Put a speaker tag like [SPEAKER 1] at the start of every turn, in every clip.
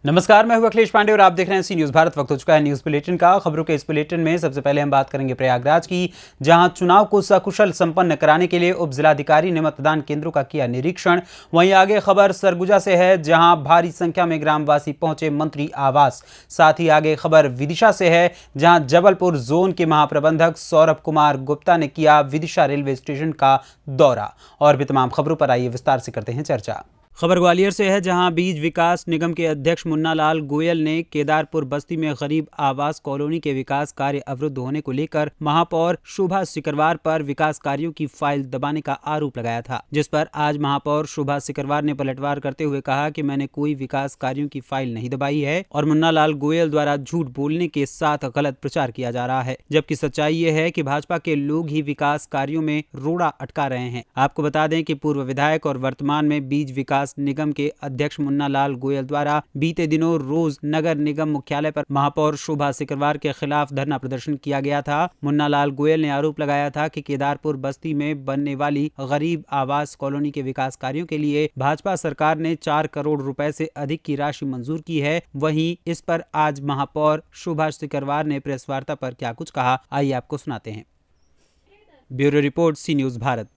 [SPEAKER 1] नमस्कार, मैं हूं अखिलेश पांडे और आप देख रहे हैं सी न्यूज़ भारत। वक्त हो चुका है न्यूज़ बुलेटिन का। खबरों के इस बुलेटिन में सबसे पहले हम बात करेंगे प्रयागराज की, जहां चुनाव को सकुशल संपन्न कराने के लिए उप जिलाधिकारी ने मतदान केंद्रों का किया निरीक्षण। वहीं आगे खबर सरगुजा से है, जहां भारी संख्या में ग्रामवासी पहुंचे मंत्री आवास। साथ ही आगे खबर विदिशा से है, जहां जबलपुर जोन के महाप्रबंधक सौरभ कुमार गुप्ता ने किया विदिशा रेलवे स्टेशन का दौरा। और भी तमाम खबरों पर आइए विस्तार से करते हैं चर्चा। खबर ग्वालियर से है, जहां बीज विकास निगम के अध्यक्ष मुन्ना लाल गोयल ने केदारपुर बस्ती में गरीब आवास कॉलोनी के विकास कार्य अवरुद्ध होने को लेकर महापौर शोभा सिकरवार पर विकास कार्यों की फाइल दबाने का आरोप लगाया था, जिस पर आज महापौर शोभा सिकरवार ने पलटवार करते हुए कहा कि मैंने कोई विकास कार्यों की फाइल नहीं दबाई है और मुन्ना लाल गोयल द्वारा झूठ बोलने के साथ गलत प्रचार किया जा रहा है, जबकि सच्चाई ये है कि भाजपा के लोग ही विकास कार्यों में रोड़ा अटका रहे हैं। आपको बता दें कि पूर्व विधायक और वर्तमान में बीज विकास निगम के अध्यक्ष मुन्ना लाल गोयल द्वारा बीते दिनों रोज नगर निगम मुख्यालय पर महापौर शोभा सिकरवार के खिलाफ धरना प्रदर्शन किया गया था। मुन्ना लाल गोयल ने आरोप लगाया था कि केदारपुर बस्ती में बनने वाली गरीब आवास कॉलोनी के विकास कार्यों के लिए भाजपा सरकार ने 4 करोड़ रुपए से अधिक की राशि मंजूर की है। वहीं इस पर आज महापौर शोभा सिकरवार ने प्रेस वार्ता पर क्या कुछ कहा, आइए आपको सुनाते हैं। ब्यूरो रिपोर्ट, सी न्यूज़ भारत।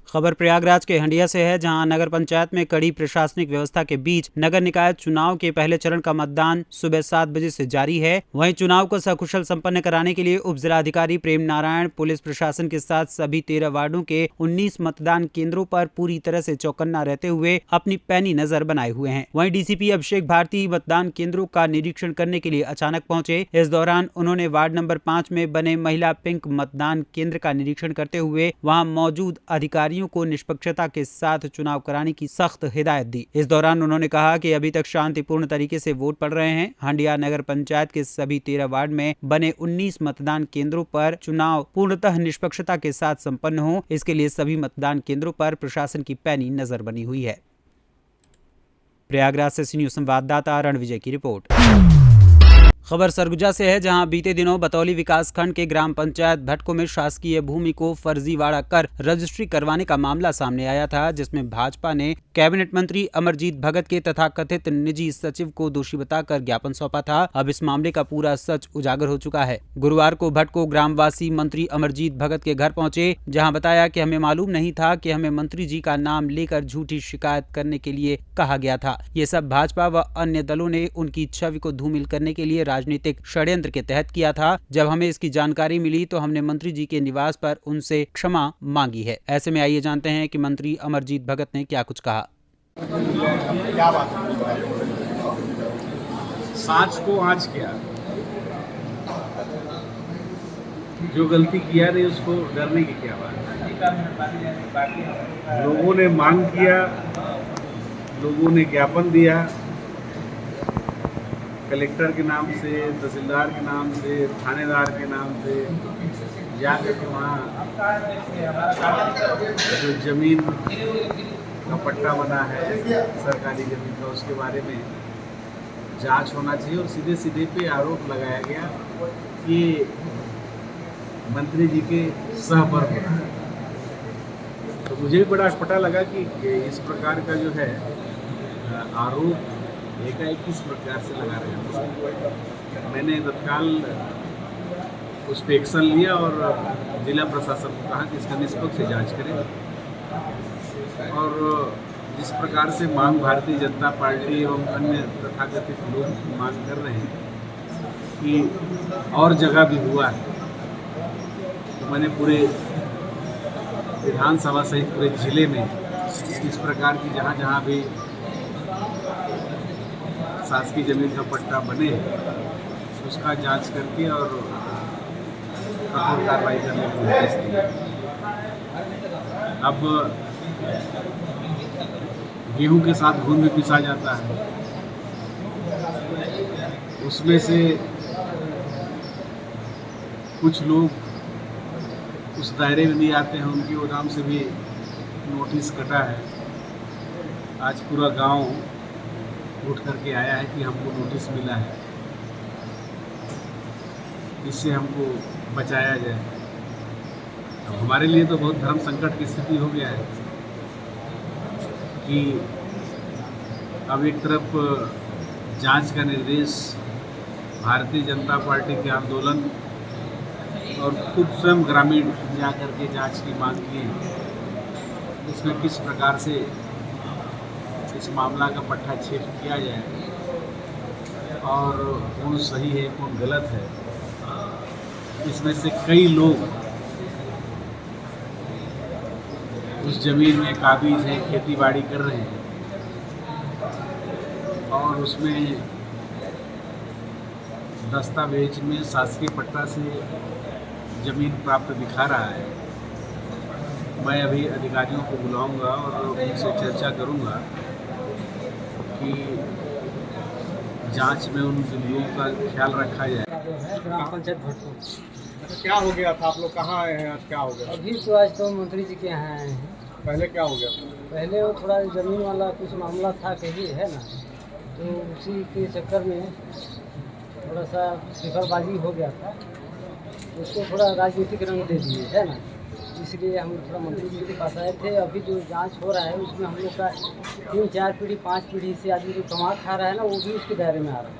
[SPEAKER 1] खबर प्रयागराज के हंडिया से है, जहां नगर पंचायत में कड़ी प्रशासनिक व्यवस्था के बीच नगर निकाय चुनाव के पहले चरण का मतदान सुबह 7 बजे से जारी है। वहीं चुनाव को सकुशल संपन्न कराने के लिए उप जिलाधिकारी प्रेम नारायण पुलिस प्रशासन के साथ सभी 13 वार्डों के 19 मतदान केंद्रों पर पूरी तरह से चौकन्ना रहते हुए अपनी पैनी नजर बनाए हुए हैं। वहीं डीसीपी अभिषेक भारती मतदान केंद्रों का निरीक्षण करने के लिए अचानक पहुंचे। इस दौरान उन्होंने वार्ड नंबर 5 में बने महिला पिंक मतदान केंद्र का निरीक्षण करते हुए वहां मौजूद अधिकारियों को निष्पक्षता के साथ चुनाव कराने की सख्त हिदायत दी। इस दौरान उन्होंने कहा कि अभी तक शांतिपूर्ण तरीके से वोट पड़ रहे हैं। हंडिया नगर पंचायत के सभी 13 वार्ड में बने 19 मतदान केंद्रों पर चुनाव पूर्णतः निष्पक्षता के साथ संपन्न हो, इसके लिए सभी मतदान केंद्रों पर प्रशासन की पैनी नजर बनी हुई है। प्रयागराज से सी न्यूज़ संवाददाता रणविजय की रिपोर्ट। खबर सरगुजा से है, जहां बीते दिनों बतौली विकास खंड के ग्राम पंचायत भटको में शासकीय भूमि को फर्जीवाड़ा कर रजिस्ट्री करवाने का मामला सामने आया था, जिसमें भाजपा ने कैबिनेट मंत्री अमरजीत भगत के तथा कथित निजी सचिव को दोषी बताकर ज्ञापन सौंपा था। अब इस मामले का पूरा सच उजागर हो चुका है। गुरुवार को भटको ग्रामवासी मंत्री अमरजीत भगत के घर पहुंचे, जहां बताया कि हमें मालूम नहीं था कि हमें मंत्री जी का नाम लेकर झूठी शिकायत करने के लिए कहा गया था। ये सब भाजपा व अन्य दलों ने उनकी छवि को धूमिल करने के लिए राजनीतिक षड्यंत्र के तहत किया था। जब हमें इसकी जानकारी मिली तो हमने मंत्री जी के निवास पर उनसे क्षमा मांगी है। ऐसे में आइए जानते हैं कि मंत्री अमरजीत भगत ने क्या कुछ कहा।
[SPEAKER 2] क्या बात है? सांच को आँच किया, जो गलती किया नहीं उसको डरने की क्या बात है। लोगों ने मांग किया, लोगों ने ज्ञापन दिया, कलेक्टर के नाम से, तहसीलदार के नाम से, थानेदार के नाम से जाकर के वहाँ जो जमीन का पट्टा बना है सरकारी जमीन का, उसके बारे में जांच होना चाहिए। और सीधे सीधे पे आरोप लगाया गया कि मंत्री जी के सहपर हो रहा है। तो मुझे भी बड़ा अटपटा लगा कि इस प्रकार का जो है आरोप एकाएक किस प्रकार से लगा रहे हैं। मैंने तत्काल उस पर एक्शन लिया और जिला प्रशासन को कहा कि इसका निष्पक्ष जांच करें। और जिस प्रकार से मांग भारतीय जनता पार्टी एवं अन्य तथाकथित लोग मांग कर रहे हैं कि और जगह भी हुआ है, तो मैंने पूरे विधानसभा सहित पूरे जिले में इस प्रकार की जहाँ जहाँ भी शासकीय जमीन का पट्टा बने उसका जांच करके और कठोर कार्रवाई करने को निर्देश दिया। अब गेहूं के साथ घून भी पिसा जाता है, उसमें से कुछ लोग उस दायरे में नहीं आते हैं, उनकी वो नाम से भी नोटिस कटा है। आज पूरा गांव उठ करके आया है कि हमको नोटिस मिला है, इससे हमको बचाया जाए। तो हमारे लिए तो बहुत धर्म संकट की स्थिति हो गया है कि अब एक तरफ जांच का निर्देश भारतीय जनता पार्टी के आंदोलन और खुद स्वयं ग्रामीण जाकर के जांच की मांग की है। इसमें किस प्रकार से इस मामला का पट्टाक्षेप किया जाए और कौन सही है कौन गलत है। इसमें से कई लोग उस जमीन में काबिज है, खेती बाड़ी कर रहे हैं और उसमें दस्तावेज में शासकीय पट्टा से जमीन प्राप्त दिखा रहा है। मैं अभी अधिकारियों को बुलाऊंगा और उनसे चर्चा करूंगा कि जांच में उन बिंदुओं का ख्याल रखा जाए।
[SPEAKER 3] ग्राम पंचायत भटको।
[SPEAKER 4] अच्छा, क्या हो गया था? आप लोग कहाँ आए हैं? आज क्या हो गया?
[SPEAKER 3] अभी तो आज तो मंत्री जी के यहाँ आए हैं।
[SPEAKER 4] पहले क्या हो गया?
[SPEAKER 3] पहले वो थोड़ा ज़मीन वाला कुछ मामला था कहीं है ना, तो उसी के चक्कर में थोड़ा सा फिकरबाजी हो गया था, उसको थोड़ा राजनीतिक रंग दे दिए है ना, इसलिए हम थोड़ा मंत्री जी के पास आए थे। अभी जो जांच हो रहा है उसमें हम लोग का 3-4 पीढ़ी 5 पीढ़ी से आदमी जो कमा खा रहा है ना, वो भी उसके दायरे में आ रहा है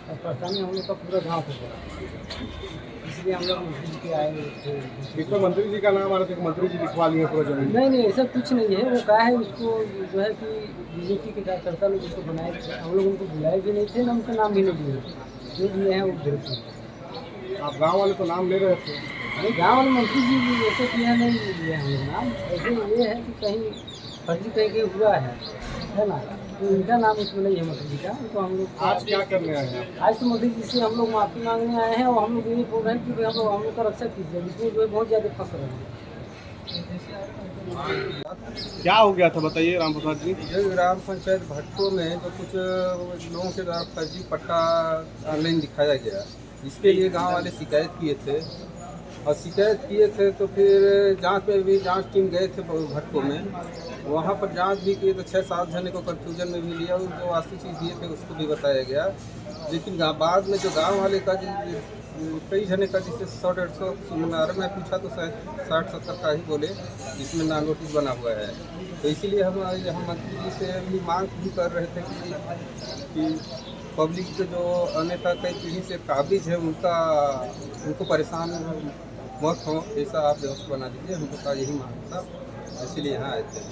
[SPEAKER 3] और परेशानी हम लोग का पूरा गाँव को हो रहा है, इसलिए हम लोग मंत्री जी के आए थे।
[SPEAKER 4] इसमें मंत्री जी का नाम आ रहा था कि मंत्री जी लिखवा लिए पूरा जमीन।
[SPEAKER 3] नहीं, ऐसा कुछ नहीं है। वो कहा है उसको जो है कि बीजेपी के कार्यकर्ता लोग उसको बनाए थे, हम लोग उनको बुलाए भी नहीं थे ना, उनका नाम भी नहीं दिए, जो दिए हैं वो गलत है।
[SPEAKER 4] आप गांव वाले तो नाम ले रहे थे।
[SPEAKER 3] अरे गाँव वाले मंत्री जी भी ऐसे किया नहीं लिए हम लोग नाम, ऐसे ये है कि कहीं फर्जी कहीं हुआ है ना, तो इनका नाम इसमें नहीं है मंत्री जी का। तो हम लोग
[SPEAKER 4] आज क्या करने आए हैं?
[SPEAKER 3] आज तो मंत्री जी से हम लोग माफ़ी मांगने आए हैं और हम लोग यही बोल रहे हैं कि भाई हम लोग का रक्षा कीजिए, जिसमें जो है बहुत ज़्यादा फंस रहे हैं।
[SPEAKER 4] क्या हो गया था बताइए राम प्रसाद जी।
[SPEAKER 5] जो ग्राम पंचायत भटको में जो कुछ लोगों के द्वारा फर्जी पट्टा ऑनलाइन दिखाया गया, इसके लिए गांव वाले शिकायत किए थे और शिकायत किए थे तो फिर जांच में भी जांच टीम गए थे भटको में, वहाँ पर जांच भी किए तो 6-7 जने को कंफ्यूजन में भी लिया, जो वास्तविक चीज़ दिए थे उसको भी बताया गया। लेकिन बाद में जो गाँव वाले का कई जने का जिससे 100-150 मैं पूछा तो 60-70 का ही बोले जिसमें ना नोटिस बना हुआ है। तो इसीलिए हम मंत्री जी से भी मांग भी कर रहे थे कि पब्लिक के जो अन्यथा कई पीढ़ी से काबिज है उनको परेशान मत हो, ऐसा आप व्यवस्था बना दीजिए। हमको का यही मांग था, इसीलिए यहाँ आए थे।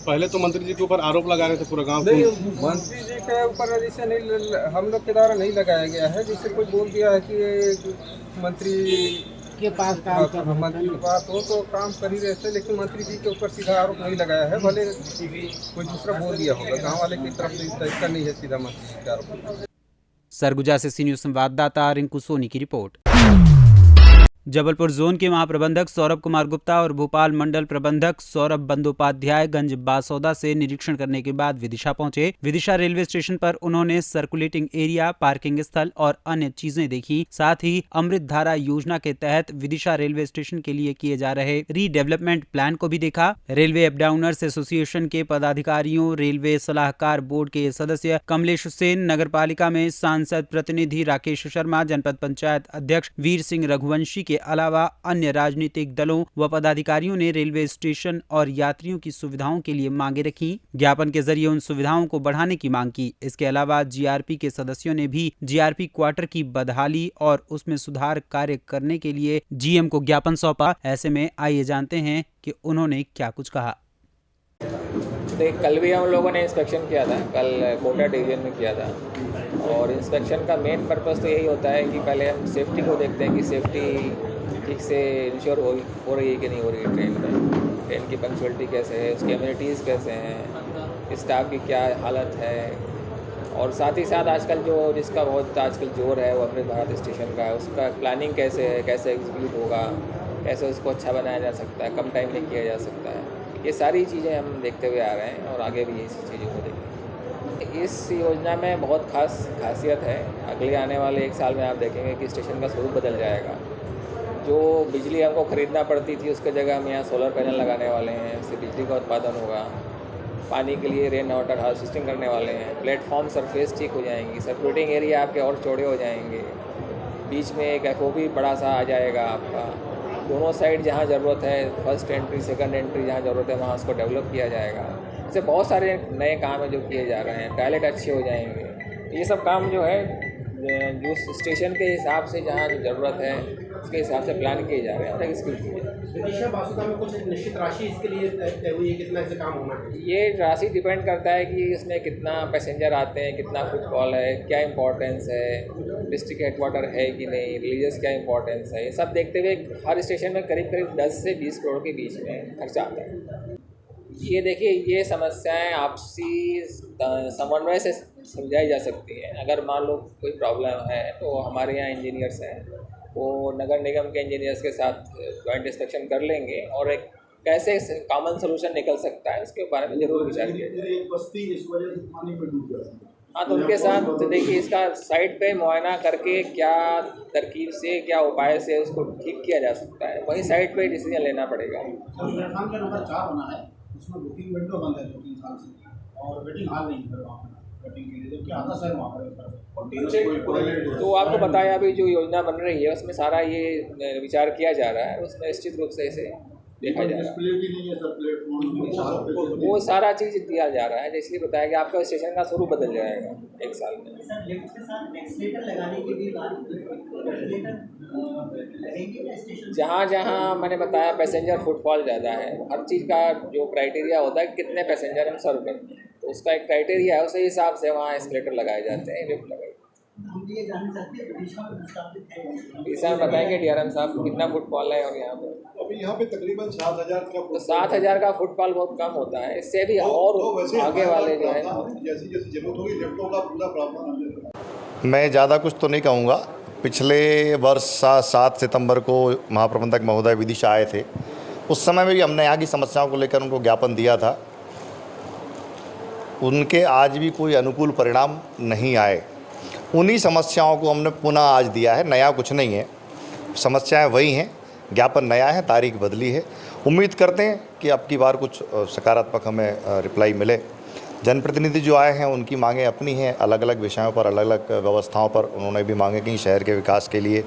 [SPEAKER 4] पहले तो मंत्री जी के ऊपर आरोप लगा रहे थे पूरा गांव
[SPEAKER 5] नहीं,
[SPEAKER 4] को।
[SPEAKER 5] मंत्री जी के ऊपर जैसे नहीं, हम लोग के द्वारा नहीं लगाया गया है। जैसे कोई बोल दिया है कि मंत्री
[SPEAKER 3] के पास काम कर रहे हैं।
[SPEAKER 5] मंत्री के पास हो तो काम कर ही रहे थे, लेकिन मंत्री जी के ऊपर सीधा आरोप नहीं लगाया है। भले कोई दूसरा बोल दिया होगा, गाँव वाले की तरफ से इस टाइप का नहीं है सीधा मंत्री जी का आरोप।
[SPEAKER 1] सरगुजा से सी न्यूज़ संवाददाता रिंकू सोनी की रिपोर्ट। जबलपुर जोन के महाप्रबंधक सौरभ कुमार गुप्ता और भोपाल मंडल प्रबंधक सौरभ बंदोपाध्याय गंज बासौदा से निरीक्षण करने के बाद विदिशा पहुंचे। विदिशा रेलवे स्टेशन पर उन्होंने सर्कुलेटिंग एरिया, पार्किंग स्थल और अन्य चीजें देखी। साथ ही अमृत धारा योजना के तहत विदिशा रेलवे स्टेशन के लिए किए जा रहे रीडेवलपमेंट प्लान को भी देखा। रेलवे अपडाउनर्स एसोसिएशन के पदाधिकारियों, रेलवे सलाहकार बोर्ड के सदस्य कमलेश हुसैन, नगर पालिका में सांसद प्रतिनिधि राकेश शर्मा, जनपद पंचायत अध्यक्ष वीर सिंह रघुवंशी के अलावा अन्य राजनीतिक दलों व पदाधिकारियों ने रेलवे स्टेशन और यात्रियों की सुविधाओं के लिए मांगे रखी। ज्ञापन के जरिए उन सुविधाओं को बढ़ाने की मांग की। इसके अलावा जीआरपी के सदस्यों ने भी जीआरपी क्वार्टर की बदहाली और उसमें सुधार कार्य करने के लिए जीएम को ज्ञापन सौंपा। ऐसे में आइए जानते हैं कि उन्होंने क्या कुछ कहा।
[SPEAKER 6] कल भी हम लोगों ने इंस्पेक्शन किया था, कल कोटा डिवीजन में किया था, और इंस्पेक्शन का मेन पर्पस तो यही होता है कि पहले हम सेफ्टी को देखते हैं कि सेफ्टी ठीक से इंश्योर हो रही है कि नहीं हो रही है ट्रेन में, ट्रेन की पंक्चुअलिटी कैसे है, उसकी एमिनिटीज़ कैसे हैं, स्टाफ की क्या हालत है, और साथ ही साथ आजकल जिसका बहुत आजकल जोर है वो अमृत भारत स्टेशन का है, उसका प्लानिंग कैसे है, कैसे एग्जीक्यूट होगा, कैसे उसको अच्छा बनाया जा सकता है, कम टाइम में किया जा सकता है। ये सारी चीज़ें हम देखते हुए आ रहे हैं और आगे भी इसी चीज़ों को देखेंगे। इस योजना में बहुत खासियत है। अगले आने वाले 1 साल में आप देखेंगे कि स्टेशन का स्वरूप बदल जाएगा। जो बिजली हमको ख़रीदना पड़ती थी उसके जगह हम यहाँ सोलर पैनल लगाने वाले हैं, इससे बिजली का उत्पादन होगा। पानी के लिए रेन वाटर हार्वेस्टिंग करने वाले हैं। प्लेटफॉर्म सरफेस ठीक हो जाएंगी, सर्कुलेटिंग एरिया आपके और चौड़े हो जाएंगे, बीच में एक एफओबी बड़ा सा आ जाएगा आपका। दोनों साइड जहाँ ज़रूरत है, फर्स्ट एंट्री सेकंड एंट्री जहाँ ज़रूरत है वहाँ उसको डेवलप किया जाएगा। इससे बहुत सारे नए काम हैं जो किए जा रहे हैं। टॉयलेट अच्छे हो जाएंगे, ये सब काम जो है जो स्टेशन के हिसाब से जहाँ जो ज़रूरत है उसके हिसाब से प्लान किए जा रहे हैं और एग्जीक्यूट किए जा रहे हैं।
[SPEAKER 7] विदिशा बासुदा में कुछ निश्चित राशि इसके लिए तय हुई है, कितना इससे काम होना है?
[SPEAKER 6] ये राशि डिपेंड करता है कि इसमें कितना पैसेंजर आते हैं, कितना फुटफॉल है, क्या इंपॉर्टेंस है, डिस्ट्रिक्ट हेडक्वार्टर है कि नहीं, रिलीजियस क्या इंपॉर्टेंस है, ये सब देखते हुए हर स्टेशन में करीब करीब 10 से 20 करोड़ के बीच में खर्चा आता है। ये देखिए, ये समस्याएं आपसी समन्वय से समझाई जा सकती हैं। अगर मान लो कोई प्रॉब्लम है तो हमारे यहाँ इंजीनियर्स हैं, वो नगर निगम के इंजीनियर्स के साथ जॉइंट इंस्पेक्शन कर लेंगे और एक कैसे कॉमन सोल्यूशन निकल सकता है उसके बारे में जरूर विचार किया जाए।
[SPEAKER 7] एक बस्ती इस वजह से पानी में डूब गया।
[SPEAKER 6] हाँ, तो उनके साथ देखिए इसका साइट पे मुआयना करके क्या तरकीब से, क्या उपाय से उसको ठीक किया जा सकता है, वही साइट पे डिसीजन लेना पड़ेगा।
[SPEAKER 7] प्लेटफॉर्म का नंबर 4 बना है, उसमें बुकिंग विंडो बंद है 2-3 साल से, और वेटिंग हॉल नहीं है वहाँ पर वेटिंग के लिए, जबकि आधा शहर वहाँ पर।
[SPEAKER 6] तो आपको बताया अभी जो योजना बन रही है उसमें सारा ये विचार किया जा रहा है, उसमें निश्चित रूप से इसे देखा जा रहा है, वो सारा चीज़ दिया जा रहा है। इसलिए बताया कि आपका स्टेशन का स्वरूप बदल जाएगा 1 साल में। जहाँ जहाँ मैंने बताया पैसेंजर फुटफॉल ज़्यादा है, हर चीज़ का जो क्राइटेरिया होता है कितने पैसेंजर हम सर्व करते हैं, तो उसका एक क्राइटेरिया है, उसी हिसाब से वहाँ एस्केलेटर लगाए जाते हैं, लिफ्ट लगाई। ऐसा बताएंगे डीआरएम साहब कितना फुटफॉल है और यहाँ पर
[SPEAKER 8] अभी यहाँ पे तकरीबन 7,000 का,
[SPEAKER 6] तो 7,000 का फुटफॉल बहुत कम होता है, इससे भी और आगे वाले जो है
[SPEAKER 8] जैसी जैसी जरूरत होगी लिफ्टों का पूरा प्रावधान।
[SPEAKER 9] मैं ज़्यादा कुछ तो नहीं कहूँगा। पिछले वर्ष 7 सितंबर को महाप्रबंधक महोदय विदिशा आए थे, उस समय में भी हमने यहाँ की समस्याओं को लेकर उनको ज्ञापन दिया था। उनके आज भी कोई अनुकूल परिणाम नहीं आए। उन्हीं समस्याओं को हमने पुनः आज दिया है, नया कुछ नहीं है, समस्याएं वही हैं, ज्ञापन नया है, तारीख बदली है। उम्मीद करते हैं कि अब की बार कुछ सकारात्मक हमें रिप्लाई मिले। जनप्रतिनिधि जो आए हैं उनकी मांगें अपनी हैं, अलग अलग विषयों पर, अलग अलग व्यवस्थाओं पर उन्होंने भी मांगें की, शहर के विकास के लिए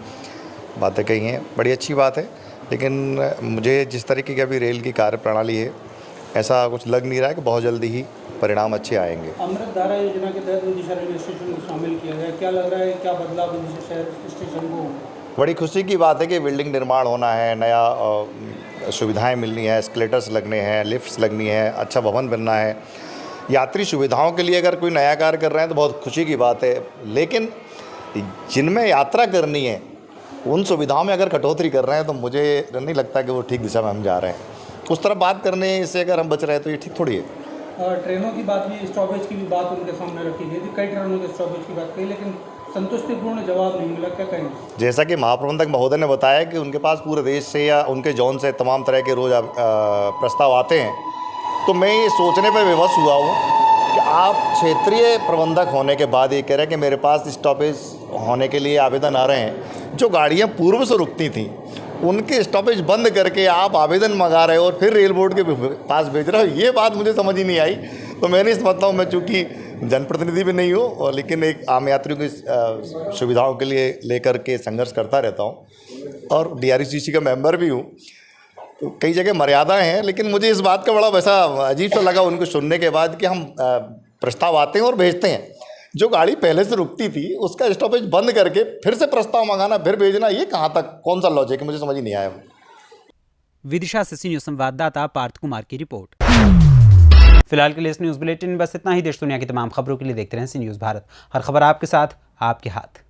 [SPEAKER 9] बातें कही हैं, बड़ी अच्छी बात है। लेकिन मुझे जिस तरीके की अभी रेल की कार्यप्रणाली है, ऐसा कुछ लग नहीं रहा है कि बहुत जल्दी ही परिणाम अच्छे आएंगे।
[SPEAKER 3] अमृत धारा योजना के तहत विदिशा रेलवे स्टेशन को शामिल किया गया, क्या लग रहा है, क्या बदलाव विदिशा शहर स्टेशन को?
[SPEAKER 9] बड़ी खुशी की बात है कि बिल्डिंग निर्माण होना है, नया सुविधाएं मिलनी है, एस्केलेटर्स लगने हैं, लिफ्ट्स लगनी है, अच्छा भवन बनना है। यात्री सुविधाओं के लिए अगर कोई नया कार्य कर रहे हैं तो बहुत खुशी की बात है, लेकिन जिनमें यात्रा करनी है उन सुविधाओं में अगर कटौती कर रहे हैं तो मुझे नहीं लगता कि वो ठीक दिशा में हम जा रहे हैं। उस तरफ बात करने से अगर हम बच रहे हैं तो ये ठीक थोड़ी है।
[SPEAKER 3] ट्रेनों की बात भी, स्टॉपेज की भी बात उनके सामने रखी गई थी, कई ट्रेनों के स्टॉपेज की बात कही, लेकिन संतुष्टिपूर्ण जवाब नहीं मिला, क्या कहेंगे?
[SPEAKER 9] जैसा कि महाप्रबंधक महोदय ने बताया कि उनके पास पूरे देश से या उनके जोन से तमाम तरह के रोज़ प्रस्ताव आते हैं, तो मैं ये सोचने पर विवश हुआ हूँ कि आप क्षेत्रीय प्रबंधक होने के बाद ये कह रहे हैं कि मेरे पास स्टॉपेज होने के लिए आवेदन आ रहे हैं। जो गाड़ियाँ पूर्व से रुकती थीं उनके स्टॉपेज बंद करके आप आवेदन मंगा रहे हो और फिर रेल बोर्ड के पास भेज रहे हो, ये बात मुझे समझ ही नहीं आई। तो मैं नहीं समझता हूँ, मैं चूँकि जनप्रतिनिधि भी नहीं हूँ, लेकिन एक आम यात्रियों की सुविधाओं के लिए लेकर के संघर्ष करता रहता हूँ और DRCC का मेंबर भी हूँ, तो कई जगह मर्यादाएं हैं। लेकिन मुझे इस बात का बड़ा वैसा अजीब सा लगा उनको सुनने के बाद कि हम प्रस्ताव आते हैं और भेजते हैं, जो गाड़ी पहले से रुकती थी उसका स्टॉपेज बंद करके फिर से प्रस्ताव मंगाना, फिर भेजना, ये कहाँ तक, कौन सा लॉजिक है, मुझे समझ ही नहीं आया।
[SPEAKER 1] विदिशा से न्यूज़ संवाददाता पार्थ कुमार की रिपोर्ट। फिलहाल के लिए इस न्यूज़ बुलेटिन बस इतना ही। देश दुनिया की तमाम खबरों के लिए देखते रहें सी न्यूज़ भारत, हर खबर आपके साथ, आपके हाथ।